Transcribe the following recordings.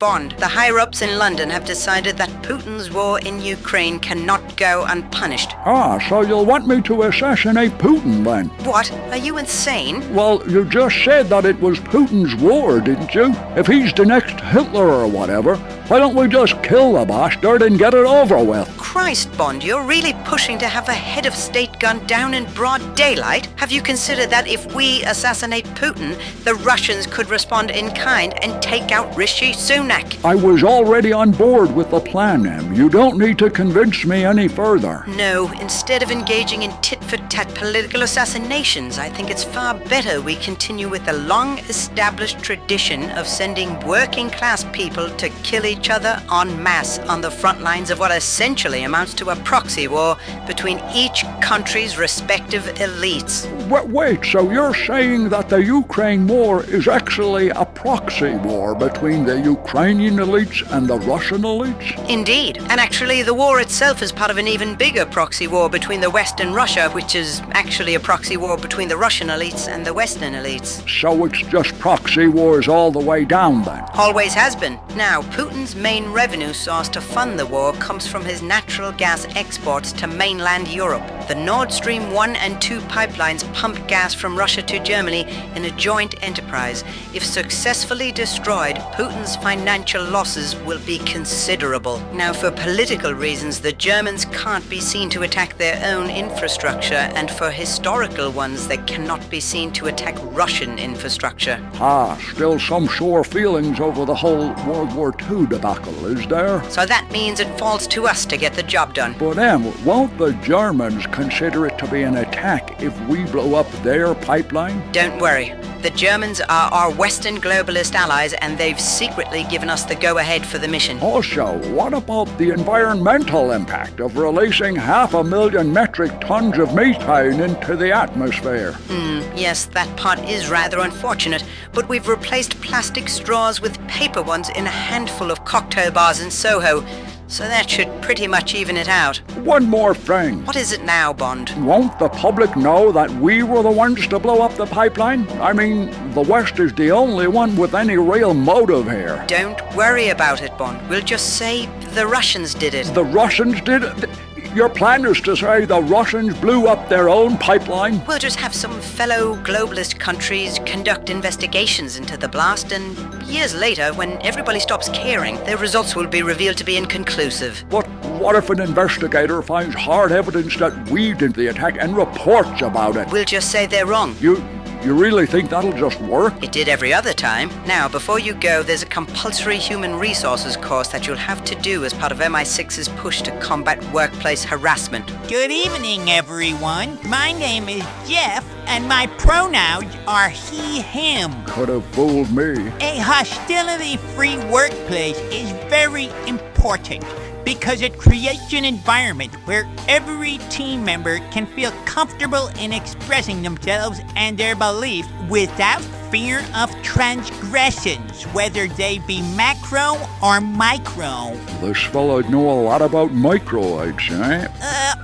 Bond, the higher-ups in London have decided that Putin's war in Ukraine cannot go unpunished. Ah, so you'll want me to assassinate Putin then? What? Are you insane? Well, you just said that it was Putin's war, didn't you? If he's the next Hitler or whatever, why don't we just kill the bastard and get it over with? Christ, Bond, you're really pushing to have a head of state gunned down in broad daylight? Have you considered that if we assassinate Putin, the Russians could respond in kind and take out Rishi Sunak? I was already on board with the plan, Em. You don't need to convince me any further. No, instead of engaging in tit-for-tat political assassinations, I think it's far better we continue with the long-established tradition of sending working-class people to kill each other en masse on the front lines of what essentially amounts to a proxy war between each country's respective elites. Wait, so you're saying that the Ukraine war is actually a proxy war between the Ukrainian elites and the Russian elites? Indeed. And actually, the war itself is part of an even bigger proxy war between the West and Russia, which is actually a proxy war between the Russian elites and the Western elites. So it's just proxy wars all the way down then? Always has been. Now, Putin's main revenue source to fund the war comes from his natural gas exports to mainland Europe. The Nordstream 1 and 2 pipelines pump gas from Russia to Germany in a joint enterprise. If successfully destroyed, Putin's financial losses will be considerable. Now, for political reasons, the Germans can't be seen to attack their own infrastructure, and for historical ones, they cannot be seen to attack Russian infrastructure. Still some sore feelings over the whole World War II debacle, is there? So that means it falls to us to get the job done. But won't the Germans consider it to be an attack if we blow up their pipeline? Don't worry. The Germans are our Western globalist allies, and they've secretly given us the go-ahead for the mission. Also, what about the environmental impact of releasing 500,000 metric tons of methane into the atmosphere? Yes, that part is rather unfortunate, but we've replaced plastic straws with paper ones in a handful of cocktail bars in Soho, so that should pretty much even it out. One more thing. What is it now, Bond? Won't the public know that we were the ones to blow up the pipeline? I mean, the West is the only one with any real motive here. Don't worry about it, Bond. We'll just say the Russians did it. The Russians did it? Your plan is to say the Russians blew up their own pipeline? We'll just have some fellow globalist countries conduct investigations into the blast, and years later, when everybody stops caring, their results will be revealed to be inconclusive. But what if an investigator finds hard evidence that we did the attack and reports about it? We'll just say they're wrong. You really think that'll just work? It did every other time. Now, before you go, there's a compulsory human resources course that you'll have to do as part of MI6's push to combat workplace harassment. Good evening, everyone. My name is Jeff, and my pronouns are he, him. Could have fooled me. A hostility-free workplace is very important because it creates an environment where every team member can feel comfortable in expressing themselves and their beliefs without fear of transgressions, whether they be macro or micro. This fellow'd know a lot about microids, eh?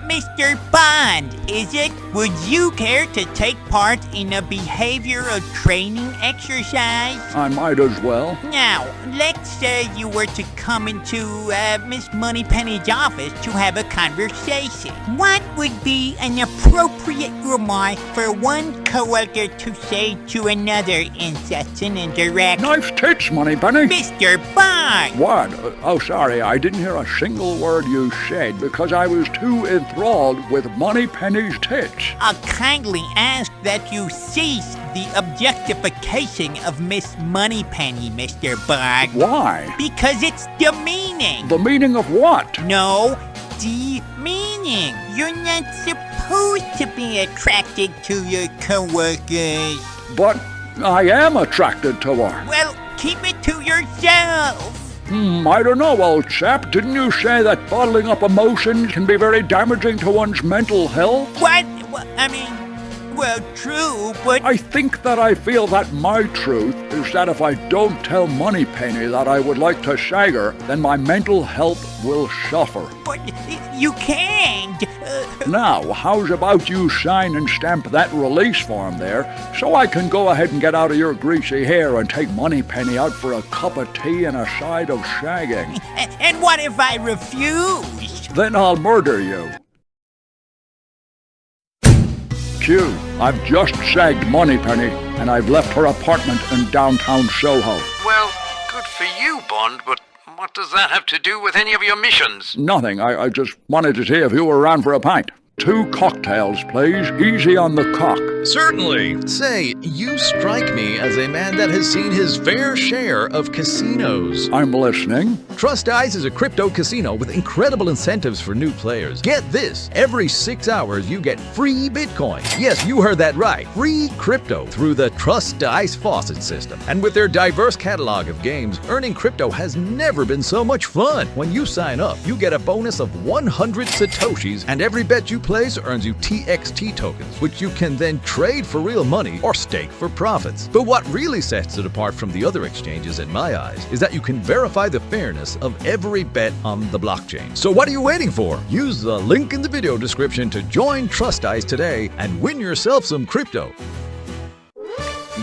Mr. Bond, is it? Would you care to take part in a behavioral training exercise? I might as well. Now, let's say you were to come into Miss Moneypenny's office to have a conversation. What would be an appropriate remark for one coworker to say to another in such an interaction? Nice tits, Moneypenny. Mr. Bond! What? Oh, sorry, I didn't hear a single word you said because I was too enthralled with Moneypenny's tits. I'll kindly ask that you cease the objectification of Miss Moneypenny, Mr. Bond. Why? Because it's demeaning. The meaning of what? No, demeaning. You're not supposed to be attracted to your coworkers. But I am attracted to her. Well, keep it to yourself. I don't know, old chap. Didn't you say that bottling up emotions can be very damaging to one's mental health? What? I mean, Well, true, but... I think that I feel that my truth is that if I don't tell Moneypenny that I would like to shag her, then my mental health will suffer. But you can't. Now, how's about you sign and stamp that release form there, so I can go ahead and get out of your greasy hair and take Moneypenny out for a cup of tea and a side of shagging? And what if I refuse? Then I'll murder you. Q, I've just shagged Moneypenny, and I've left her apartment in downtown Soho. Well, good for you, Bond, but what does that have to do with any of your missions? Nothing. I just wanted to see if you were around for a pint. 2 cocktails, please. Easy on the cock. Certainly. Say, you strike me as a man that has seen his fair share of casinos. I'm listening. Trust Ice is a crypto casino with incredible incentives for new players. Get this, every 6 hours you get free Bitcoin. Yes, you heard that right. Free crypto through the Trust Ice faucet system. And with their diverse catalog of games, earning crypto has never been so much fun. When you sign up, you get a bonus of 100 Satoshis, and every bet you place earns you TXT tokens, which you can then trade for real money or stake for profits. But what really sets it apart from the other exchanges in my eyes is that you can verify the fairness of every bet on the blockchain. So what are you waiting for? Use the link in the video description to join Trust Ice today and win yourself some crypto.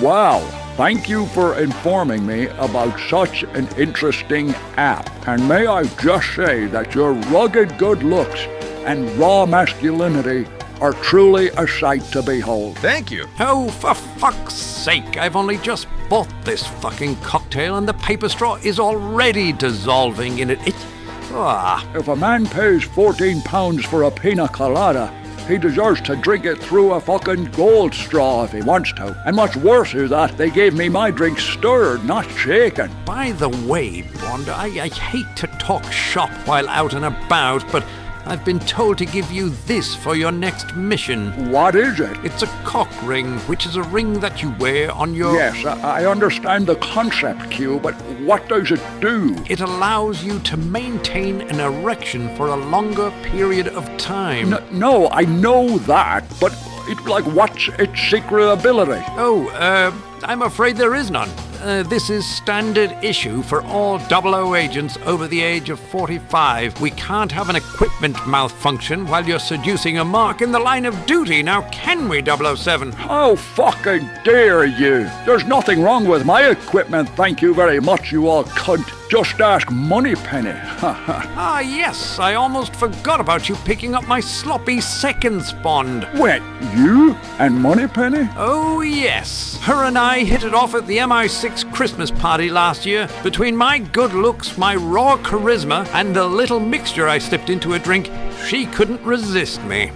Wow. Thank you for informing me about such an interesting app. And may I just say that your rugged good looks and raw masculinity are truly a sight to behold. Thank you. Oh, for fuck's sake, I've only just bought this fucking cocktail and the paper straw is already dissolving in it. If a man pays £14 for a pina colada, he deserves to drink it through a fucking gold straw if he wants to. And what's worse is that they gave me my drink stirred, not shaken. By the way, Bond, I hate to talk shop while out and about, but I've been told to give you this for your next mission. What is it? It's a cock ring, which is a ring that you wear on your... Yes, I understand the concept, Q, but what does it do? It allows you to maintain an erection for a longer period of time. No, I know that, but what's its secret ability? I'm afraid there is none. This is standard issue for all 00 agents over the age of 45. We can't have an equipment malfunction while you're seducing a mark in the line of duty. Now, can we, 007? How fucking dare you? There's nothing wrong with my equipment, thank you very much, you all cunt. Just ask Moneypenny. Ah, yes, I almost forgot about you picking up my sloppy seconds, Bond. Wait, you and Moneypenny? Oh, yes. Her and I hit it off at the MI6 Christmas party last year. Between my good looks, my raw charisma, and the little mixture I slipped into a drink, she couldn't resist me.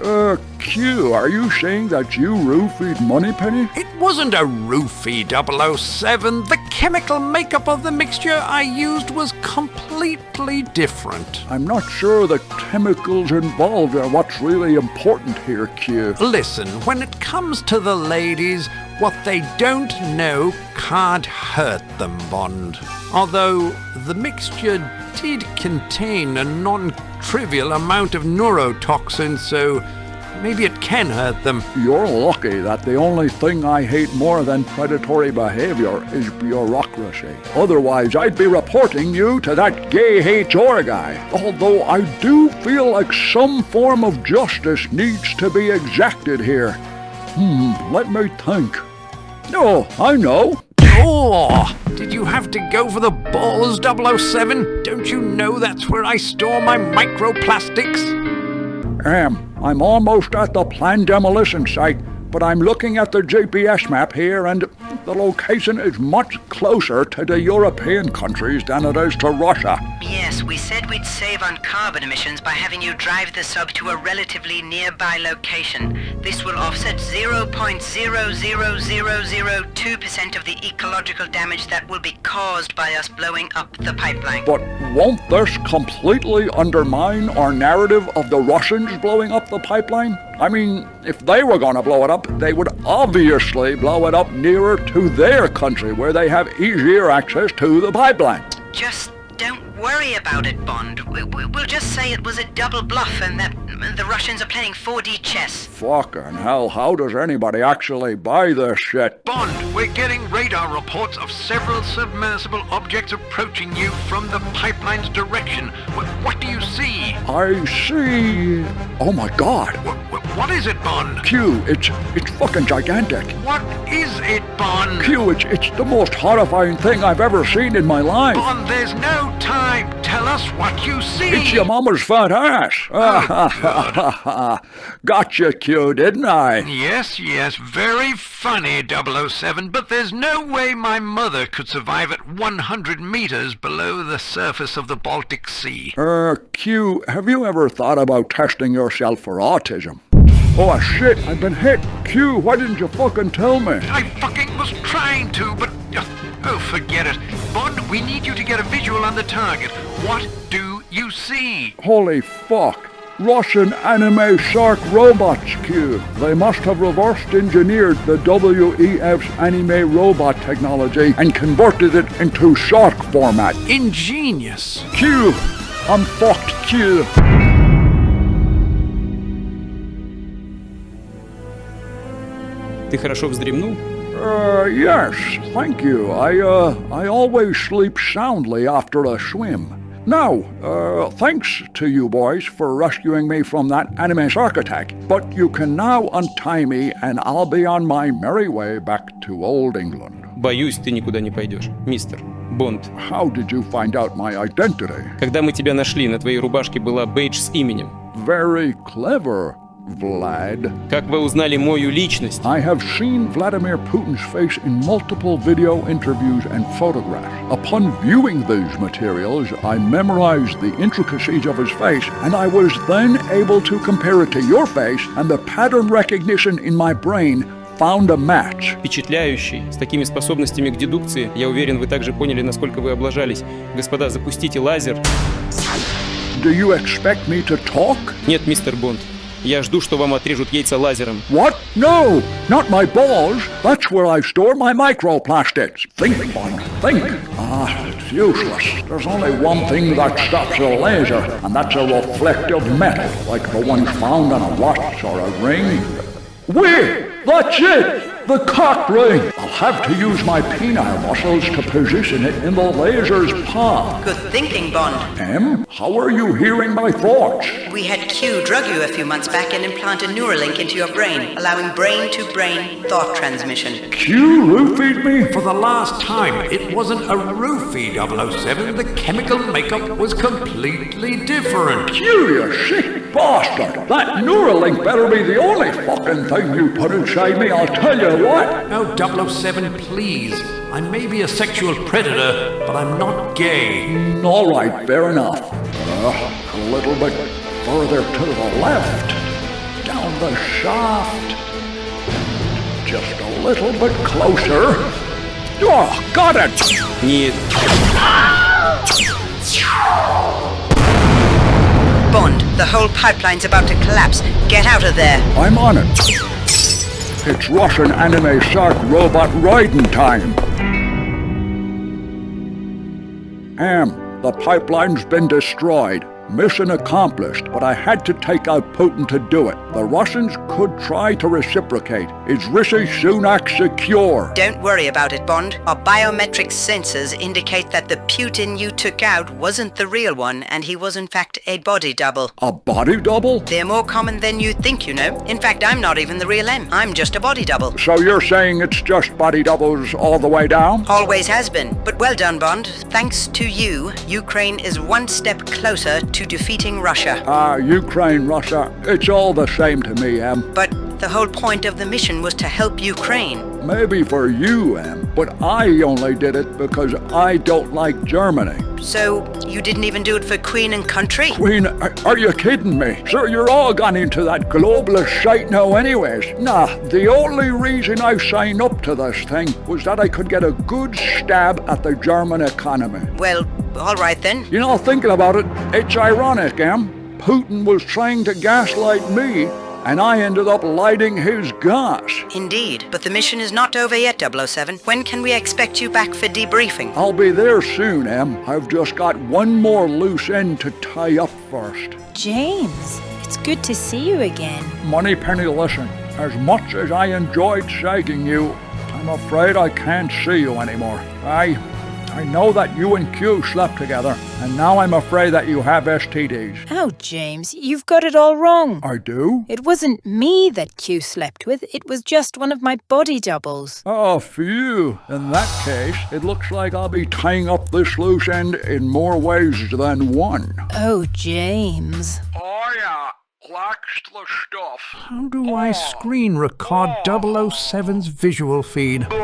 Q, are you saying that you roofied Moneypenny? It wasn't a roofie, 007. The chemical makeup of the mixture I used was completely different. I'm not sure the chemicals involved are what's really important here, Q. Listen, when it comes to the ladies, what they don't know can't hurt them, Bond. Although the mixture did contain a non-trivial amount of neurotoxin, so maybe it can hurt them. You're lucky that the only thing I hate more than predatory behavior is bureaucracy. Otherwise, I'd be reporting you to that gay HR guy. Although I do feel like some form of justice needs to be exacted here. Let me think. Oh, I know. Oh, did you have to go for the balls, 007? Don't you know that's where I store my microplastics? I'm almost at the planned demolition site, but I'm looking at the GPS map here, and the location is much closer to the European countries than it is to Russia. Yes, we said we'd save on carbon emissions by having you drive the sub to a relatively nearby location. This will offset 0.00002% of the ecological damage that will be caused by us blowing up the pipeline. But won't this completely undermine our narrative of the Russians blowing up the pipeline? I mean, if they were going to blow it up, they would obviously blow it up nearer to their country where they have easier access to the pipeline. Just Don't worry about it, Bond. We'll just say it was a double bluff and that the Russians are playing 4D chess. Fucking hell, how does anybody actually buy this shit? Bond, we're getting radar reports of several submersible objects approaching you from the pipeline's direction. What do you see? I see... Oh my god. What is it, Bond? Q, it's fucking gigantic. What is it, Bond? Q, it's the most horrifying thing I've ever seen in my life. Bond, there's no time. Tell us what you see. It's your mama's fat ass. Oh, Gotcha, Q, didn't I? Yes, very funny, 007, but there's no way my mother could survive at 100 meters below the surface of the Baltic Sea. Q, have you ever thought about testing yourself for autism? Oh shit, I've been hit. Q, why didn't you fucking tell me? I fucking was trying to, but... Oh, forget it. Bond, we need you to get a visual on the target. What do you see? Holy fuck. Russian anime shark robots, Q. They must have reversed engineered the WEF's anime robot technology and converted it into shark format. Ingenious. Q, I'm fucked, Q. Ты хорошо вздремнул? Yes, thank you. I always sleep soundly after a swim. Now, thanks to you boys for rescuing me from that anime shark attack. But you can now untie me and I'll be on my merry way back to old England. Боюсь, ты никуда не пойдешь, мистер Бонд. How did you find out my identity? Когда мы тебя нашли, на твоей рубашке была бейдж с именем. Very clever, Vlad. Как вы узнали мою личность? I have seen Vladimir Putin's face in multiple video interviews and photographs. Upon viewing these materials, I memorized the intricacies of his face, and I was then able to compare it to your face, and the pattern recognition in my brain found a match. Впечатляющий. С такими способностями к дедукции, я уверен, вы также поняли, насколько вы облажались. Господа, запустите лазер. Do you expect me to talk? Нет, мистер Бонд. Я жду, что вам отрежут яйца лазером. What? No, not my balls. That's where I store my microplastics. Think, Bond, think. It's useless. There's only one thing that stops a laser, and that's a reflective metal, like the ones found on a watch or a ring. Wait, that's it! The cock ring! I'll have to use my penile muscles to position it in the laser's palm. Good thinking, Bond. M, how are you hearing my thoughts? We had Q drug you a few months back and implant a Neuralink into your brain, allowing brain-to-brain thought transmission. Q roofied me? For the last time, it wasn't a roofie, 007. The chemical makeup was completely different. Q, you sick bastard! That Neuralink better be the only fucking thing you put inside me, I'll tell you what. No, 007, please. I may be a sexual predator, but I'm not gay. All right, fair enough. A little bit further to the left. Down the shaft. Just a little bit closer. Oh, got it! Нет. Bond, the whole pipeline's about to collapse. Get out of there. I'm on it. It's Russian anime shark robot riding time. The pipeline's been destroyed. Mission accomplished, but I had to take out Putin to do it. The Russians could try to reciprocate. Is Rishi Sunak secure? Don't worry about it, Bond. Our biometric sensors indicate that the Putin you took out wasn't the real one, and he was in fact a body double. A body double? They're more common than you think, you know. In fact, I'm not even the real M. I'm just a body double. So you're saying it's just body doubles all the way down? Always has been. But well done, Bond. Thanks to you, Ukraine is one step closer to defeating Russia. Ukraine, Russia, it's all the same to me, Em. But the whole point of the mission was to help Ukraine. Maybe for you, Em, but I only did it because I don't like Germany. So, you didn't even do it for Queen and country? Queen, are you kidding me? Sir, you're all gone into that globalist shite now anyways. Nah, the only reason I signed up to this thing was that I could get a good stab at the German economy. Well, all right then. You know, thinking about it, it's ironic, Em. Putin was trying to gaslight me, and I ended up lighting his gas. Indeed, but the mission is not over yet, 007. When can we expect you back for debriefing? I'll be there soon, Em. I've just got one more loose end to tie up first. James, it's good to see you again. Moneypenny, listen. As much as I enjoyed shagging you, I'm afraid I can't see you anymore. I know that you and Q slept together, and now I'm afraid that you have STDs. Oh, James, you've got it all wrong. I do? It wasn't me that Q slept with. It was just one of my body doubles. Oh, phew. In that case, it looks like I'll be tying up this loose end in more ways than one. Oh, James. Oh, yeah. That's the stuff. How do I screen record 007's visual feed? Oh,